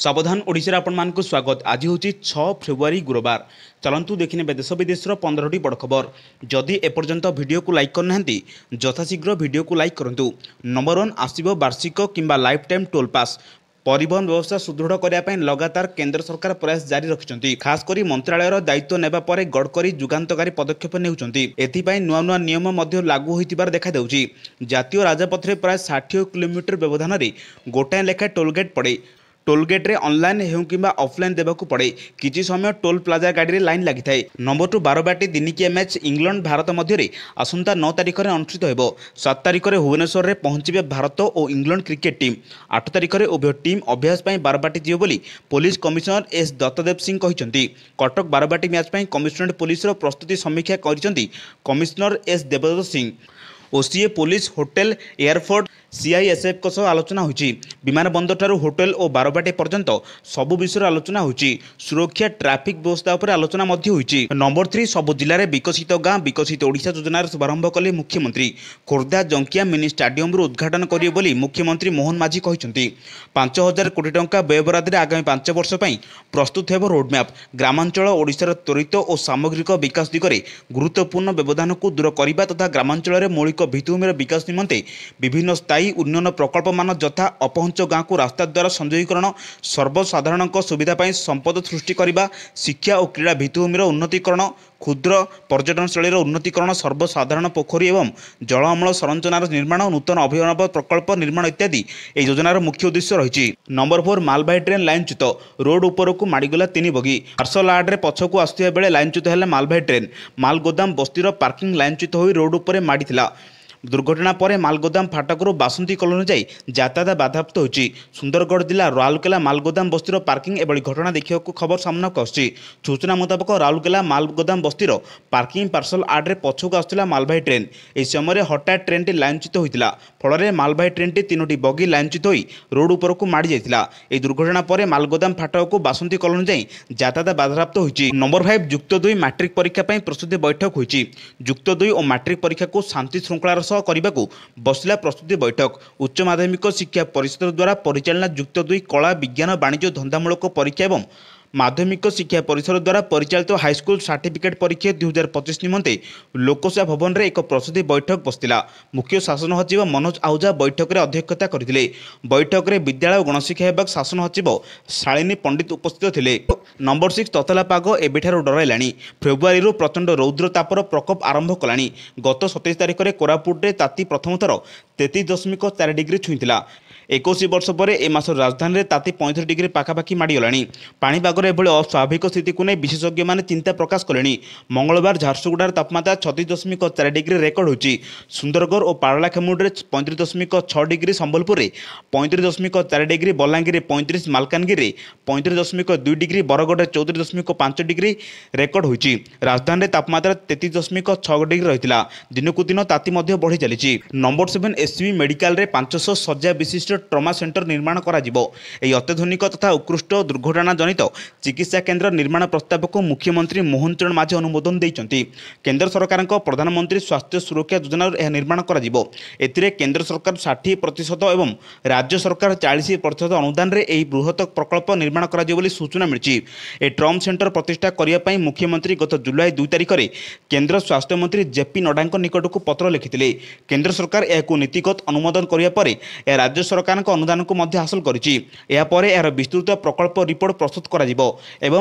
सावधान ओडिशा आपण मानक स्वागत। आज हूँ 6 फेब्रुआरी गुरुवार। चलतु देखने देश विदेश 15टी बड़ खबर। जदि एपर्यंत वीडियो को लाइक करना यथाशीघ्र वीडियो को लाइक करूँ। नंबर 1 आसव वार्षिक किंबा लाइफ टाइम टोल पास। परिवहन व्यवस्था सुदृढ़ करने लगातार केंद्र सरकार प्रयास जारी रखिंट। खासकर मंत्रालय दायित्व नेबा परे गडकरी जुगान्तकारी पदक्षेप नेउछंती। एथिपाई नुआ नुआ नियम लागू होइतिबार देखा देउछि। जातीय राजपथरे प्राय 60 किलोमीटर व्यवधान में गोटाए लेखा टोलगेट पड़े। टोलगेट्रे ऑनलाइन हो कि ऑफलाइन देवाक पड़े। किसी समय टोल प्लाजा गाड़ी में लाइन लगी थाए। Number 2 Barbati दिनिकिया match England Bharat मध्य आसंता 9 तारिख में अनुष्ठित हो। 7 तारिख में भुवनेश्वर में पहुंचे भारत और इंग्लैंड क्रिकेट टीम। 8 तारिख में उभय टीम अभ्यास बारबाटी जीव बोली police commissioner S Dattadev Singh कहते। Cuttack Barabati match commissionerate police प्रस्तुति समीक्षा कर कमिशनर एस देवदत्त Singh. OCA police hotel airport CISF सह आलोचना होती। विमान बंदर ठारू होटेल और बारबाटी पर्यंत सबु विषय आलोचना होती। सुरक्षा ट्रैफिक व्यवस्था पर आलोचना होती। नंबर 3 सबु जिले में विकसित गाँ विकसित ओडिशा योजनार शुभारंभ कले मुख्यमंत्री। खोर्धा जंकिया मिनी स्टाडियम उद्घाटन करेंगे बोली मुख्यमंत्री मोहन माझी कहते। 5000 कोटी टंका व्ययबराद आगामी 5 वर्ष प्रस्तुत हो रोडमैप। ग्रामांचल ओडिशार त्वरित और सामग्रिक विकास दिगरे गुरुत्वपूर्ण व्यवधान को दूर करने तथा ग्रामांचल मौलिक भित्तिभूमिर विकास निमंते विभिन्न स्थायी उन्नयन प्रकल्प मान यथा अपहंच गाँव को रास्ता द्वारा संयोगीकरण, सर्वसाधारण सुविधा संपद सृष्टि करने, शिक्षा और क्रीड़ा भित्तिभूमिर उन्नतीकरण, क्षुद्र पर्यटनस्थल उन्नतीकरण, सर्वसाधारण पोखरी एवं जल अमल संरचनार निर्माण, नूतन अभिनव प्रकल्प निर्माण इत्यादि यह योजनार मुख्य उद्देश्य रही। नंबर 4 मालवाही ट्रेन लाइनच्युत। रोड उपरकू माड़गला 3 बगी। पार्सल आड्रे पछकू आसुवा बेले लाइनच्युत है मालवाही ट्रेन। मालगोदाम बस्तीर पार्किंग लाइनच्युत हो रोड उपर माड़ीला। दुर्घटना पर मालगोदाम फाटकरू बासंती कलोनी जाई यातायात बाधाप्त होची। सुंदरगढ़ जिला राउरकेला मालगोदाम बस्तीर पार्किंग एभली घटना देखा खबर सामना आसी। सूचना मुताबक राउरकेला मालगोदाम बस्तीर पार्किंग पार्सल आड्रे पछकू आसुला मालवाही ट्रेन। यह समय हठात ट्रेन टी लाइनच्युत होता फल मालवाही ट्रेन टी 3टी बगी लाइनच्युत हो रोड उपरकू माड़ी जाइतिला। यह दुर्घटना पर मालगोदाम फाटकू बासंती कलोनी जाई यातायात बाधाप्त होची। नंबर 5 युक्त 2 मैट्रिक परीक्षा प्रस्तुति बैठक होती। युक्त 2 और मैट्रिक परीक्षा को शांति श्रृंखलार करने को बसला प्रस्तुति बैठक। उच्च माध्यमिक शिक्षा परिषद द्वारा परिचालना युक्त 2 कला विज्ञान वाणिज्य धंदामूलक परीक्षा एवं माध्यमिक शिक्षा परिषद द्वारा परिचालित हाईस्कूल सर्टिफिकेट परीक्षा 2025 निमंते लोकसेवा भवन में एक प्रस्तुति बैठक बसला। मुख्य शासन सचिव मनोज आहूजा बैठक में अध्यक्षता करते। बैठक में विद्यालय और गणशिक्षा विभाग शासन सचिव शालिनी पंडित उपस्थित थे। नंबर 6 ततला पाग एबेठारू डराइला। फेब्रुआरी प्रचंड रौद्र तापर प्रकोप आरंभ कला। गत 27 तारिख में कोरापुट में ताती प्रथम थर 33.4 डिग्री छुईला। 21 वर्ष पर ए मास राजधानी में ताती 35 डिग्री पाखापाखि माड़गला। पाणीपागर एभली अस्वाभाविक स्थिति को नहीं विशेषज्ञ मैंने चिंता प्रकाश कले। मंगलवार झारसुगुड़ार तापमात्रा 36.4 डिग्री रेकर्ड होची। सुंदरगढ़ और पारलाखेमुंडे 35.6 डिग्री, संबलपुर में 35.4 degree, Balangir 35, Malkangiri 35.2 degree, Bargarh 34.5 degree record होची। राजधानी में तापमात्रा 33.6 डिग्री रही। दिनकू दिन ताती बढ़ी चली। नंबर 7 एससीबी मेडिकल रे 500 शଯ୍या विशिष्ट ट्रमा सेंटर निर्माण करा जिवो। एही अत्याधुनिक तथा उत्कृष्ट दुर्घटना जनित चिकित्सा केन्द्र निर्माण प्रस्ताव को मुख्यमंत्री मोहन चरण माझी अनुमोदन देइचंती। केंद्र सरकार प्रधानमंत्री स्वास्थ्य सुरक्षा योजना यह निर्माण करा जिवो। एथिरे केंद्र सरकार 60% एवं राज्य सरकार 40% अनुदान रे एही बृहत प्रकल्प निर्माण करा जिवो बोली सूचना मिलची। ए ट्रम सेंटर प्रतिष्ठा करिया पई मुख्यमंत्री गत जुलाई 2 तारिख में केंद्र स्वास्थ्य मंत्री जेपी नड्डा निकट को पत्र लिखिथिले। केंद्र सरकार यह नीतिगत अनुमोदन करिया परे राज्य सरकार अनुदान को हासिल कर विस्तृत प्रकल्प रिपोर्ट प्रस्तुत कर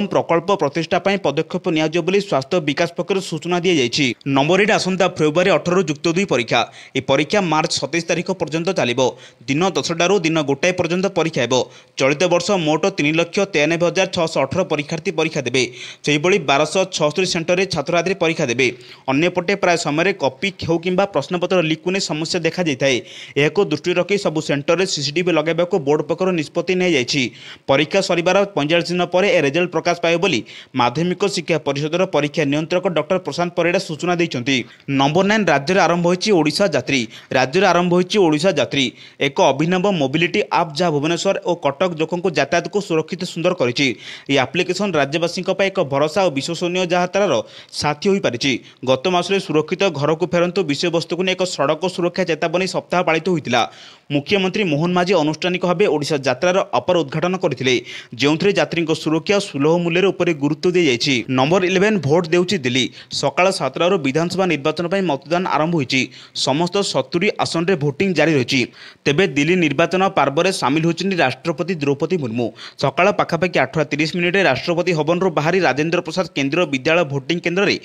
प्रकल्प प्रतिष्ठा पदक्षेप नि स्वास्थ्य विकास पक्ष सूचना दी जाएगी। नंबर 8 आसंता फेब्रुआरी 18 युक्त 2 परीक्षा। यह परीक्षा मार्च 27 तारिख पर्यंत चलो। दिन 10टारू दिन 1 पर्यंत परीक्षा हो। चलित वर्ष मोट 3,93,618 परीक्षार्थी परीक्षा देवे। से 1276 सेंटर छात्र परीक्षा देवे। अन्यपटे प्राय समय कॉपी हो कि प्रश्नपत्र लिक को समस्या देखा जाए। यह दृष्टि रखी सबू सेंटर सीसीटीवी लगाइबा को बोर्ड पक्षर निष्पत्ति नहीं जाइछि। परीक्षा सरिबार 45 दिन पर रिजल्ट प्रकाश पाए बोली माध्यमिक शिक्षा परिषदर परीक्षा नियंत्रक डॉक्टर प्रशांत परिड़ा सूचना देइछंती। नंबर 9 राज्य में आरंभ होइछि ओडिशा यात्री। राज्य में आरंभ होइछि ओडिशा यात्री, एक अभिनव मोबिलिटी आप जहाँ भुवनेश्वर और कटक लोकों को यातायात को सुरक्षित सुंदर करिछि। यह एप्लिकेशन राज्यवासी एक भरोसा और विश्वसनीय यात्रार साथी हो पारिछि। गत मासरे सुरक्षित घर को फेरंतु विषय वस्तु को एक सड़क सुरक्षा चेतावनी सप्ताह पालित होता। मुख्यमंत्री मोहन माझी आनुष्ठानिक भाव ओडिशा यात्रार अपर उद्घाटन करथिले, जेउथरे यात्री सुरक्षा सुलभ मूल्य उपर गुरुत्व दी जाइछि। नंबर 11 भोट देउछि दिल्ली। सकाळ 7 विधानसभा निर्वाचन पर मतदान आरंभ होइछि। समस्त 70 आसन रे भोटिंग जारी रहिछि। तेबे दिल्ली निर्वाचन पर्व में सामिल होइछिन राष्ट्रपति द्रौपदी मुर्मू। सकाळ पाखापाखि 8:30 मिनिट राष्ट्रपति भवन बाहरी राजेंद्र प्रसाद केंद्रीय विद्यालय भोटिंग केन्द्र में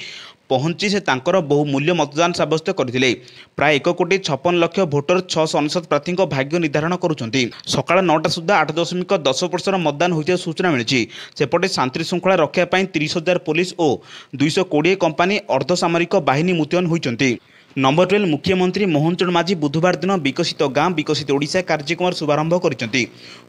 पहुंची से तांकर बहुमूल्य मतदान सब्यस्त करथिले। प्राय 1,56,00,000 भोटर 699 प्रार्थी भाग्य निर्धारण करुछंती। सकाळ 9टा सुधा 8.10% मतदान होइते सूचना मिलिछि। सेपटे शांति श्रृंखला रक्षा ପାଇଁ 30,000 पुलिस और 220 कंपानी अर्धसामरिक बाहिनी मुतयन होइछंती। नंबर 12 मुख्यमंत्री मोहन चरण माझी बुधवार दिन विकसित गाँ विकसित ओडिशा कार्यक्रम शुभारंभ करछंती।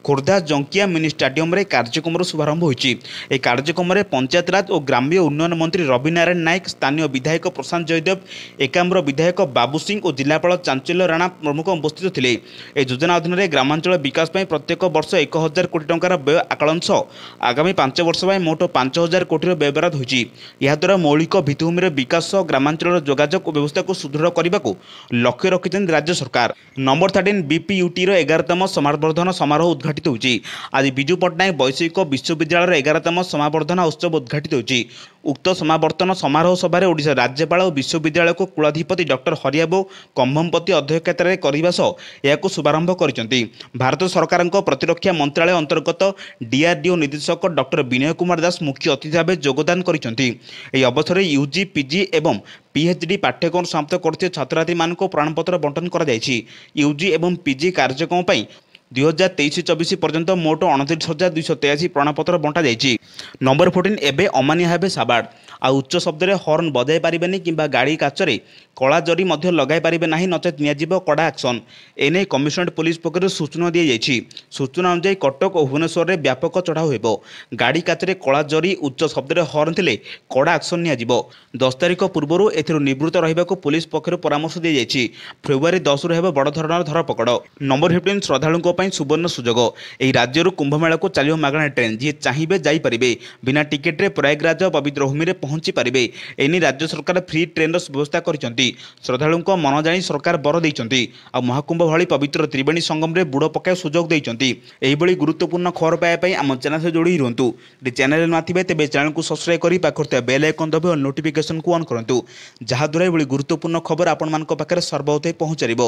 खोर्धा जंकिया मिनी स्टाडियम रे कार्यक्रम शुभारंभ होइछि। ए कार्यक्रम में पंचायत राज और ग्राम्य उन्नयन मंत्री रवि नारायण नायक, स्थानीय विधायक प्रशांत जयदेव, एकाम्र विधायक बाबू सिंह और जिलापाल चांचल्य राणा प्रमुख उपस्थित थिले। ए योजना अधीन में ग्रामांचल विकास ପାଇଁ प्रत्येक वर्ष 1,000 कोटी टंकार व्यय आकलन सह आगामी 5 वर्ष में मोट 5,000 कोटी व्ययबराद होइछि। या द्वारा मौलिक भित्तिभूमि विकास सह ग्रामांचल जोगाजोग व्यवस्था को सुदृढ़ करने को लक्ष्य रखिछन राज्य सरकार। नंबर 13 बीपीयूटी 11तम समावर्धन समारोह उद्घाटित होइछि। आज विजु पट्टनायक वैषयिक विश्वविद्यालय 11तम समावर्धन उत्सव उद्घाटित होइछि। उक्त समावर्तन समारोह सभा ओडिशा राज्यपाल और विश्वविद्यालय को कुलाधिपति डॉक्टर हरियाबो कंभमपति अध्यक्षतार करने सह यह शुभारंभ करिसेंती। भारत सरकार प्रतिरक्षा मंत्रालय अंतर्गत डीआरडीओ निदेशक डॉक्टर विनय कुमार दास मुख्य अतिथि भाव योगदान करिसेंती। एही अवसर यूजी पीजी एवं पीएचडी पाठ्यक्रम समाप्त करते छात्रार्थी मानक प्रमाणपत्र बंटन करा जायछि। यूजी एवं पीजी कार्यक्रम ପାଇଁ 2023-24 पर्यंत मोट 29,283 प्रमाणपत्र बंटा जाइछि। नंबर 14 एबे अमानिया हेबे साबाड़। आ उच्च शब्द रे हॉर्न बजाई पारिबेनी किंबा गाड़ी काचरे कला जरी मध्य लगाई पारिबे नाही, नचेत नियाजिबो कड़ा एक्शन। एने कमिशनरेट पुलिस पक्षरु सूचना दी जाइछि। सूचना अनुसार कटक और भुवनेश्वर रे व्यापक चढ़ाऊ हेबो। गाड़ी काचरे कला जरी उच्च शब्द रे हॉर्न थिले कड़ा एक्शन नियाजिबो। 10 तारिख पूर्वरु एथिरु निवृत्त रहिबाकू पुलिस पक्षरु परामर्श दी जाइछि। फेब्रुआरी 10 रु हेबो बड़ धरणर धरपकड़। नंबर 15 श्रद्धालुओं ପାଇଁ सुवर्ण सुजोग। ଏହି ରାଜ୍ୟରୁ କୁମ୍ଭମେଳା को ଚାଲିବ ମାଗଣା ଟ୍ରେନ୍। ଯିଏ ଚାହିଁବେ ଯାଇପାରିବେ। ବିନା ଟିକେଟ୍ରେ ପ୍ରୟାଗରାଜ ପବିତ୍ର ଭୂମିରେ ପହଞ୍ଚି ପାରିବେ। ଏନି ରାଜ୍ୟ ସରକାର ଫ୍ରି ଟ୍ରେନ୍ର ବ୍ୟବସ୍ଥା କରିଛନ୍ତି। ଶ୍ରଦ୍ଧାଳୁଙ୍କ ମନ ଜାଣି ସରକାର ବର ଦେଇଛନ୍ତି। ଆଉ ମହାକୁମ୍ଭ ଭଳି ପବିତ୍ର ତ୍ରିବେଣୀ ସଙ୍ଗମରେ ବୁଡ଼ ପକାଇବା ସୁଯୋଗ ଦେଇଛନ୍ତି। ଏହିଭଳି ଗୁରୁତ୍ୱପୂର୍ଣ୍ଣ ଖବର ପାଇବା ପାଇଁ ଆମ ଚ୍ୟାନେଲ ସହ ଯୋଡ଼ି ରୁହନ୍ତୁ। ଯଦି ଚ୍ୟାନେଲରେ ନୂଆ ଥିବେ ତେବେ ଚ୍ୟାନେଲକୁ ସବସ୍କ୍ରାଇବ୍ କରି ପାଖରେ ଥିବା ବେଲ୍ ଆଇକନ୍ ଦବାଇ ଓ ନୋଟିଫିକେସନକୁ ଅନ୍ କରନ୍ତୁ, ଯାହାଦ୍ୱାରା ଏଭଳି ଗୁରୁତ୍ୱପୂର୍ଣ୍ଣ ଖବର ଆପଣମାନଙ୍କ ପାଖରେ ସର୍ବପ୍ରଥମେ ପହଞ୍ଚିପାରିବ।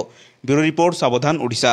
ବ୍ୟୁରୋ ରିପୋର୍ଟ, ସାବଧାନ ଓଡ଼ିଶା।